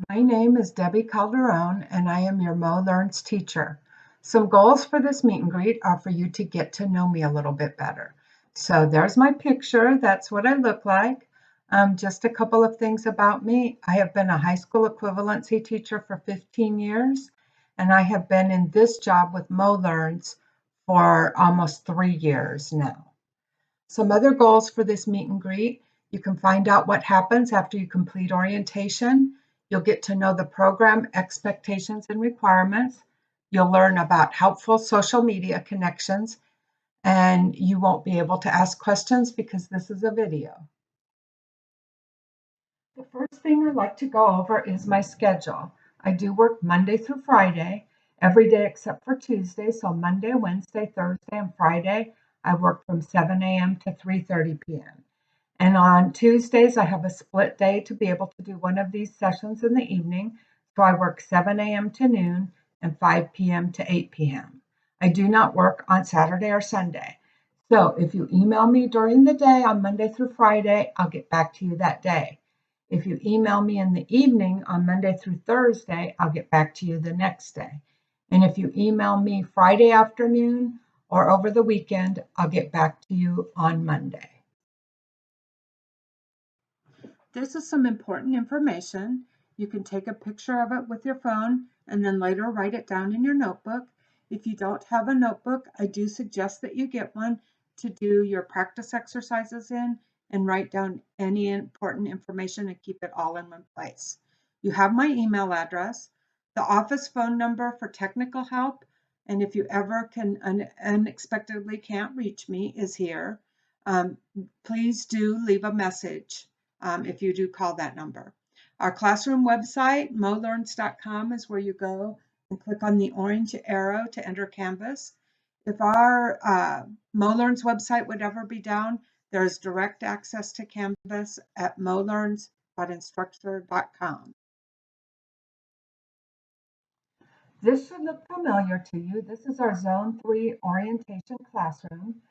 My name is Debbie Calderon, and I am your MOLearns teacher. Some goals for this meet and greet are for you to get to know me a little bit better. So there's my picture. That's what I look like. Just a couple of things about me. I have been a high school equivalency teacher for 15 years, and I have been in this job with MOLearns for almost 3 years now. Some other goals for this meet and greet: you can find out what happens after you complete orientation. You'll get to know the program expectations and requirements. You'll learn about helpful social media connections, and you won't be able to ask questions because this is a video. The first thing I'd like to go over is my schedule. I do work Monday through Friday, every day except for Tuesday. So Monday, Wednesday, Thursday, and Friday, I work from 7 a.m. to 3:30 p.m. And on Tuesdays, I have a split day to be able to do one of these sessions in the evening. So I work 7 a.m. to noon and 5 p.m. to 8 p.m. I do not work on Saturday or Sunday. So if you email me during the day on Monday through Friday, I'll get back to you that day. If you email me in the evening on Monday through Thursday, I'll get back to you the next day. And if you email me Friday afternoon or over the weekend, I'll get back to you on Monday. This is some important information. You can take a picture of it with your phone and then later write it down in your notebook. If you don't have a notebook, I do suggest that you get one to do your practice exercises in and write down any important information and keep it all in one place. You have my email address, the office phone number for technical help, and if you ever unexpectedly can't reach me is here. Please do leave a message if you do call that number. Our classroom website, MOLearns.com, is where you go and click on the orange arrow to enter Canvas. If our MOLearns website would ever be down, there's direct access to Canvas at molearns.instructure.com. This should look familiar to you. This is our Zone 3 orientation classroom.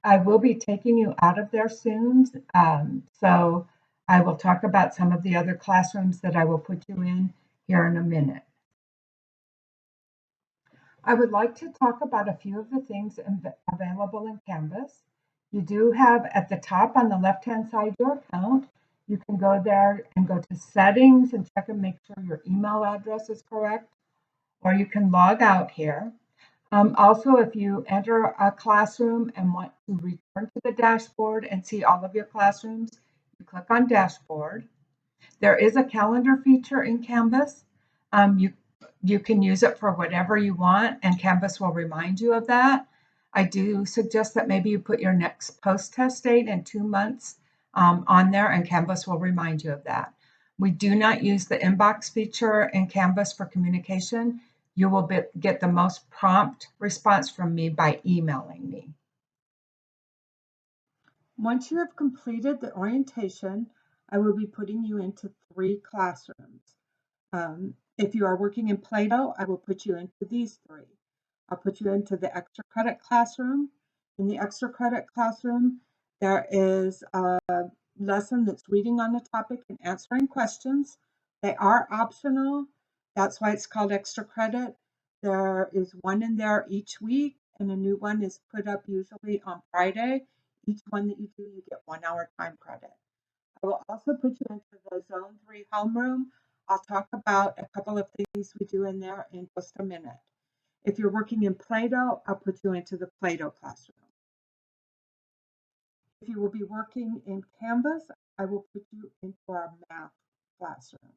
I will be taking you out of there soon, so I will talk about some of the other classrooms that I will put you in here in a minute. I would like to talk about a few of the things available in Canvas. You do have at the top on the left-hand side your account. You can go there and go to settings and check and make sure your email address is correct, or you can log out here. Also, if you enter a classroom and want to return to the dashboard and see all of your classrooms, you click on Dashboard. There is a calendar feature in Canvas. You can use it for whatever you want, and Canvas will remind you of that. I do suggest that maybe you put your next post-test date in 2 months on there, and Canvas will remind you of that. We do not use the inbox feature in Canvas for communication. You will get the most prompt response from me by emailing me. Once you have completed the orientation, I will be putting you into 3 classrooms. If you are working in Play-Doh, I will put you into these 3. I'll put you into the extra credit classroom. In the extra credit classroom, there is a lesson that's reading on the topic and answering questions. They are optional. That's why it's called extra credit. There is one in there each week, and a new one is put up usually on Friday. Each one that you do, you get 1 hour time credit. I will also put you into the Zone 3 homeroom. I'll talk about a couple of things we do in there in just a minute. If you're working in Play-Doh, I'll put you into the Play-Doh classroom. If you will be working in Canvas, I will put you into our math classroom.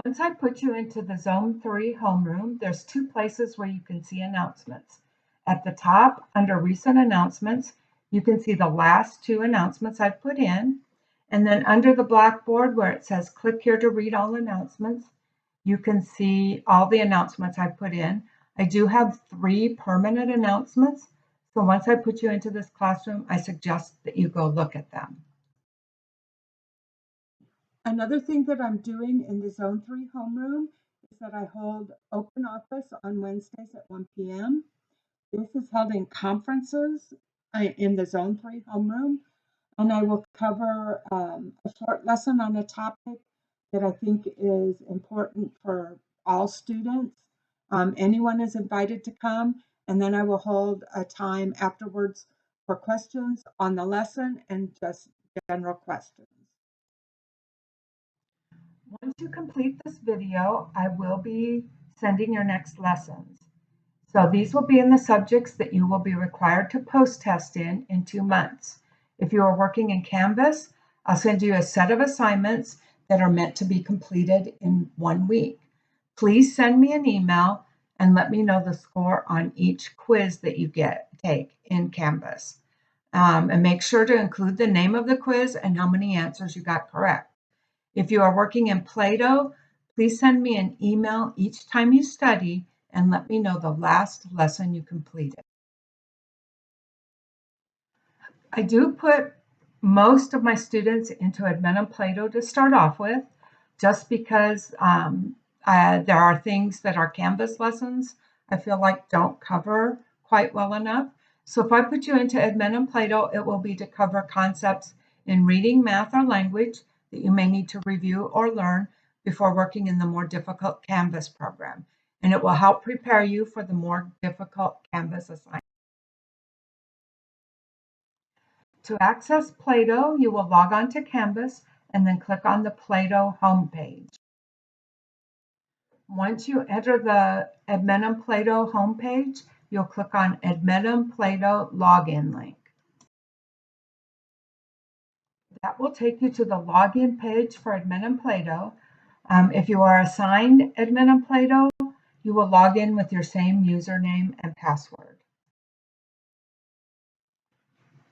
Once I put you into the Zone 3 homeroom, there's 2 places where you can see announcements. At the top, under Recent Announcements, you can see the last 2 announcements I've put in. And then under the blackboard where it says click here to read all announcements, you can see all the announcements I put in. I do have 3 permanent announcements. So once I put you into this classroom, I suggest that you go look at them. Another thing that I'm doing in the Zone 3 homeroom is that I hold open office on Wednesdays at 1 p.m. This is held in conferences in the Zone 3 homeroom. and I will cover a short lesson on a topic that I think is important for all students. Anyone is invited to come, and then I will hold a time afterwards for questions on the lesson and just general questions. Once you complete this video, I will be sending your next lessons. So these will be in the subjects that you will be required to post-test in 2 months. If you are working in Canvas, I'll send you a set of assignments that are meant to be completed in 1 week. Please send me an email and let me know the score on each quiz that you take in Canvas. And make sure to include the name of the quiz and how many answers you got correct. If you are working in Play-Doh, please send me an email each time you study and let me know the last lesson you completed. I do put most of my students into Admin and Play-Doh to start off with, just because there are things that our Canvas lessons I feel like don't cover quite well enough. So if I put you into Admin and Play-Doh, it will be to cover concepts in reading, math, or language that you may need to review or learn before working in the more difficult Canvas program. And it will help prepare you for the more difficult Canvas assignment. To access Play-Doh, you will log on to Canvas and then click on the Play-Doh homepage. Once you enter the Admin Play-Doh homepage, you'll click on Admin Play-Doh login link. That will take you to the login page for Admin Play-Doh. If you are assigned Admin Play-Doh, you will log in with your same username and password.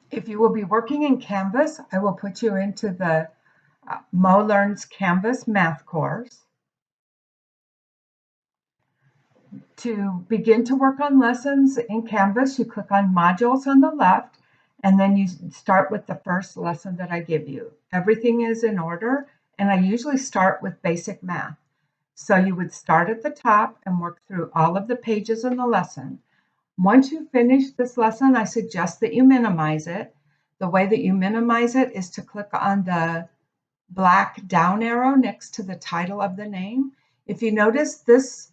If you will be working in Canvas, I will put you into the MOLearns Canvas math course. To begin to work on lessons in Canvas, you click on modules on the left, and then you start with the first lesson that I give you. Everything is in order, and I usually start with basic math. So you would start at the top and work through all of the pages in the lesson. Once you finish this lesson, I suggest that you minimize it. The way that you minimize it is to click on the black down arrow next to the title of the name. If you notice this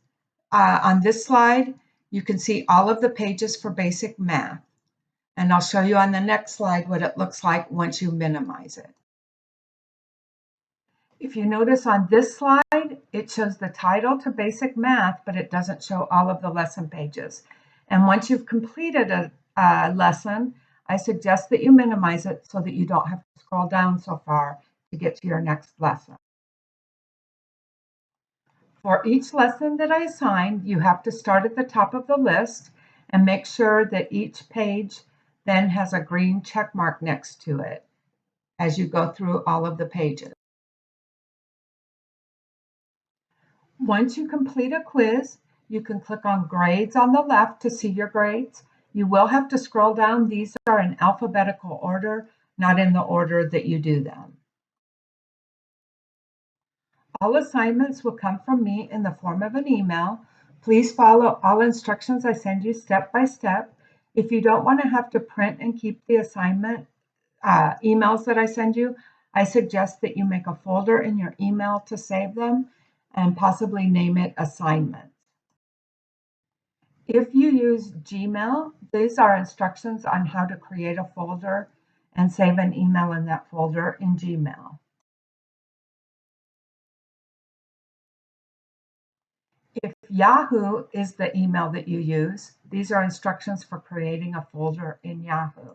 on this slide, you can see all of the pages for basic math. And I'll show you on the next slide what it looks like once you minimize it. If you notice on this slide, it shows the title to basic math, but it doesn't show all of the lesson pages. And once you've completed a lesson, I suggest that you minimize it so that you don't have to scroll down so far to get to your next lesson. For each lesson that I assign, you have to start at the top of the list and make sure that each page then has a green check mark next to it as you go through all of the pages. Once you complete a quiz, you can click on grades on the left to see your grades. You will have to scroll down. These are in alphabetical order, not in the order that you do them. All assignments will come from me in the form of an email. Please follow all instructions I send you step by step. If you don't want to have to print and keep the assignment emails that I send you, I suggest that you make a folder in your email to save them and possibly name it assignments. If you use Gmail, these are instructions on how to create a folder and save an email in that folder in Gmail. If Yahoo is the email that you use, these are instructions for creating a folder in Yahoo.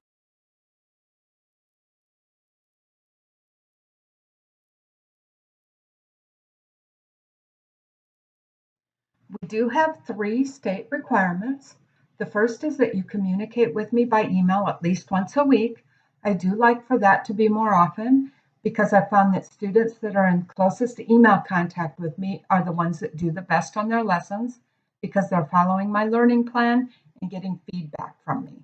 We do have 3 state requirements. The first is that you communicate with me by email at least once a week. I do like for that to be more often because I found that students that are in closest email contact with me are the ones that do the best on their lessons because they're following my learning plan and getting feedback from me.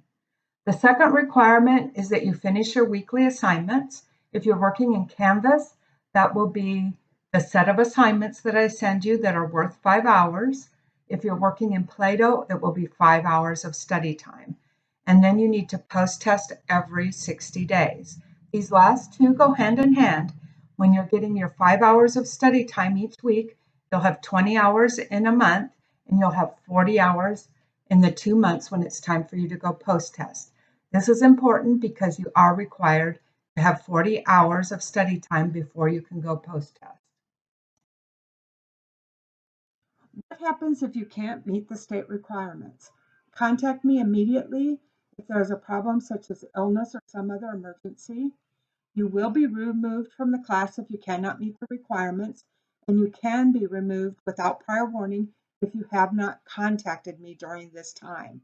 The second requirement is that you finish your weekly assignments. If you're working in Canvas, that will be the set of assignments that I send you that are worth 5 hours. If you're working in Play-Doh, it will be 5 hours of study time. And then you need to post-test every 60 days. These last two go hand in hand. When you're getting your 5 hours of study time each week, you'll have 20 hours in a month, and you'll have 40 hours in the 2 months when it's time for you to go post-test. This is important because you are required to have 40 hours of study time before you can go post-test. What happens if you can't meet the state requirements? Contact me immediately if there is a problem such as illness or some other emergency. You will be removed from the class if you cannot meet the requirements, and you can be removed without prior warning if you have not contacted me during this time.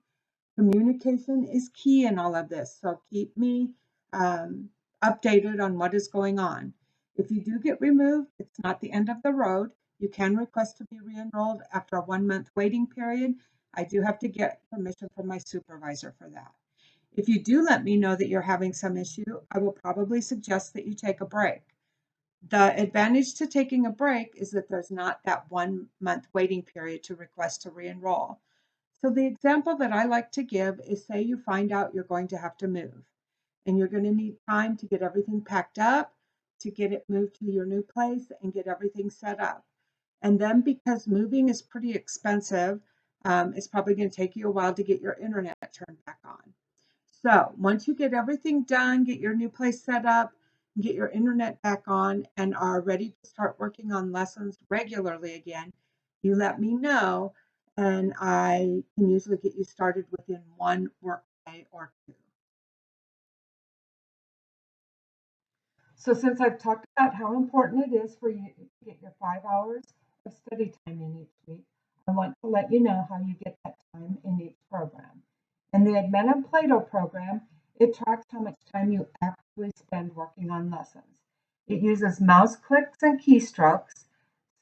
Communication is key in all of this, so keep me updated on what is going on. If you do get removed, it's not the end of the road. You can request to be re-enrolled after a 1 month waiting period. I do have to get permission from my supervisor for that. If you do let me know that you're having some issue, I will probably suggest that you take a break. The advantage to taking a break is that there's not that 1 month waiting period to request to re-enroll. So the example that I like to give is, say you find out you're going to have to move and you're going to need time to get everything packed up, to get it moved to your new place and get everything set up. And then because moving is pretty expensive, it's probably going to take you a while to get your internet turned back on. So once you get everything done, get your new place set up, get your internet back on, and are ready to start working on lessons regularly again, you let me know, and I can usually get you started within one work day or two. So since I've talked about how important it is for you to get your 5 hours of study time in each week, I want to let you know how you get that time in each program. In the Admin Plato program, it tracks how much time you actually spend working on lessons. It uses mouse clicks and keystrokes,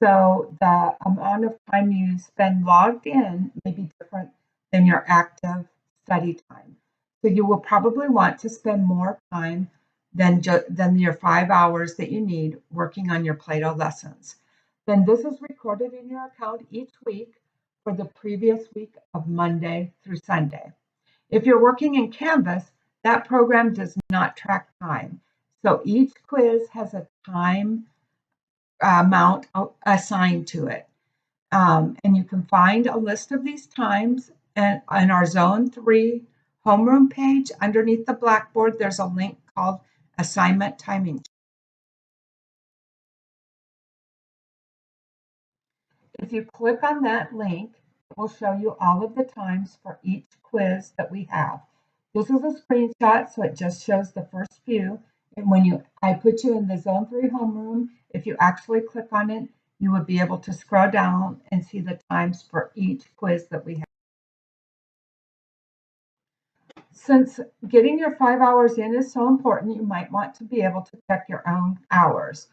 so the amount of time you spend logged in may be different than your active study time. So you will probably want to spend more time than your 5 hours that you need working on your Plato lessons. Then this is recorded in your account each week for the previous week of Monday through Sunday. If you're working in Canvas, that program does not track time. So each quiz has a time amount assigned to it. And you can find a list of these times and on our Zone 3 homeroom page. Underneath the Blackboard, there's a link called Assignment Timing. If you click on that link, it will show you all of the times for each quiz that we have. This is a screenshot, so it just shows the first few. And when I put you in the Zone 3 homeroom, if you actually click on it, you would be able to scroll down and see the times for each quiz that we have. Since getting your 5 hours in is so important, you might want to be able to check your own hours.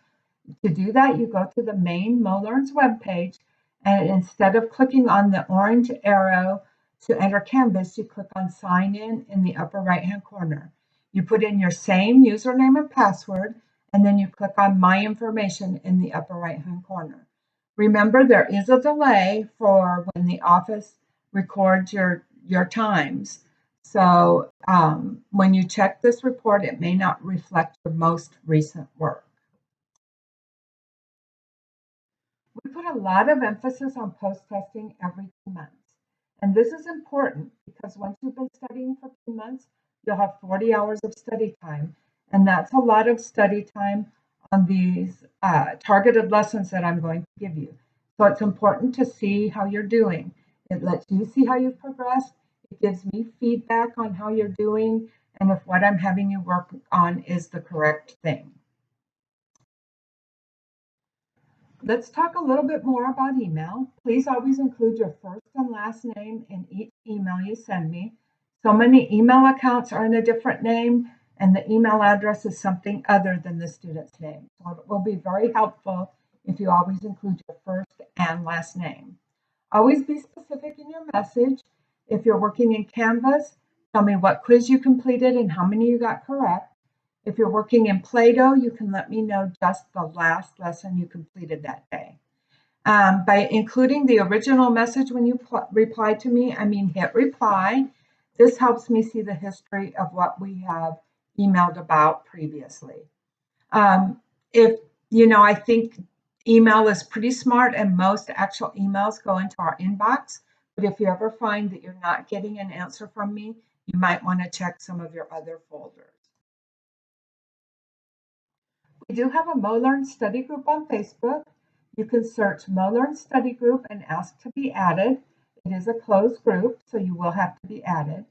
To do that, you go to the main MOLearns webpage, and instead of clicking on the orange arrow to enter Canvas, you click on Sign in the upper right-hand corner. You put in your same username and password, and then you click on My Information in the upper right-hand corner. Remember, there is a delay for when the office records your times. So when you check this report, it may not reflect your most recent work. We put a lot of emphasis on post-testing every 2 months. And this is important because once you've been studying for 2 months, you'll have 40 hours of study time. And that's a lot of study time on these targeted lessons that I'm going to give you. So it's important to see how you're doing. It lets you see how you've progressed. It gives me feedback on how you're doing and if what I'm having you work on is the correct thing. Let's talk a little bit more about email. Please always include your first and last name in each email you send me. So many email accounts are in a different name, and the email address is something other than the student's name. So it will be very helpful if you always include your first and last name. Always be specific in your message. If you're working in Canvas, tell me what quiz you completed and how many you got correct. If you're working in Plato, you can let me know just the last lesson you completed that day. By including the original message when you reply to me, I mean hit reply. This helps me see the history of what we have emailed about previously. If I think email is pretty smart and most actual emails go into our inbox. But if you ever find that you're not getting an answer from me, you might want to check some of your other folders. We do have a MOLearns study group on Facebook. You can search MOLearns study group and ask to be added. It is a closed group, so you will have to be added.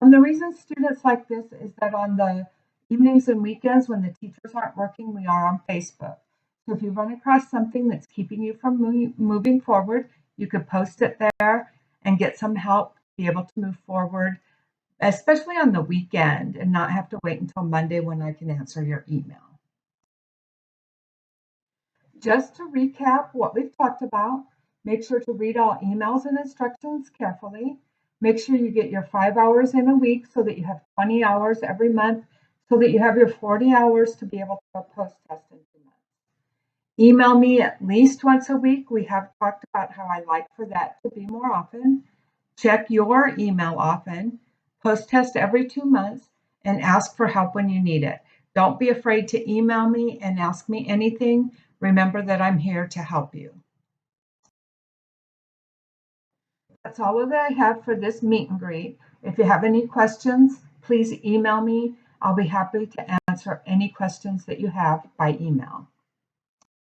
The reason students like this is that on the evenings and weekends when the teachers aren't working, we are on Facebook. So if you run across something that's keeping you from moving forward, you could post it there and get some help to be able to move forward, especially on the weekend, and not have to wait until Monday when I can answer your email. Just to recap what we've talked about, make sure to read all emails and instructions carefully. Make sure you get your 5 hours in a week so that you have 20 hours every month, so that you have your 40 hours to be able to go post-test in 2 months. Email me at least once a week. We have talked about how I like for that to be more often. Check your email often. Post-test every 2 months and ask for help when you need it. Don't be afraid to email me and ask me anything. Remember that I'm here to help you. That's all that I have for this meet and greet. If you have any questions, please email me. I'll be happy to answer any questions that you have by email.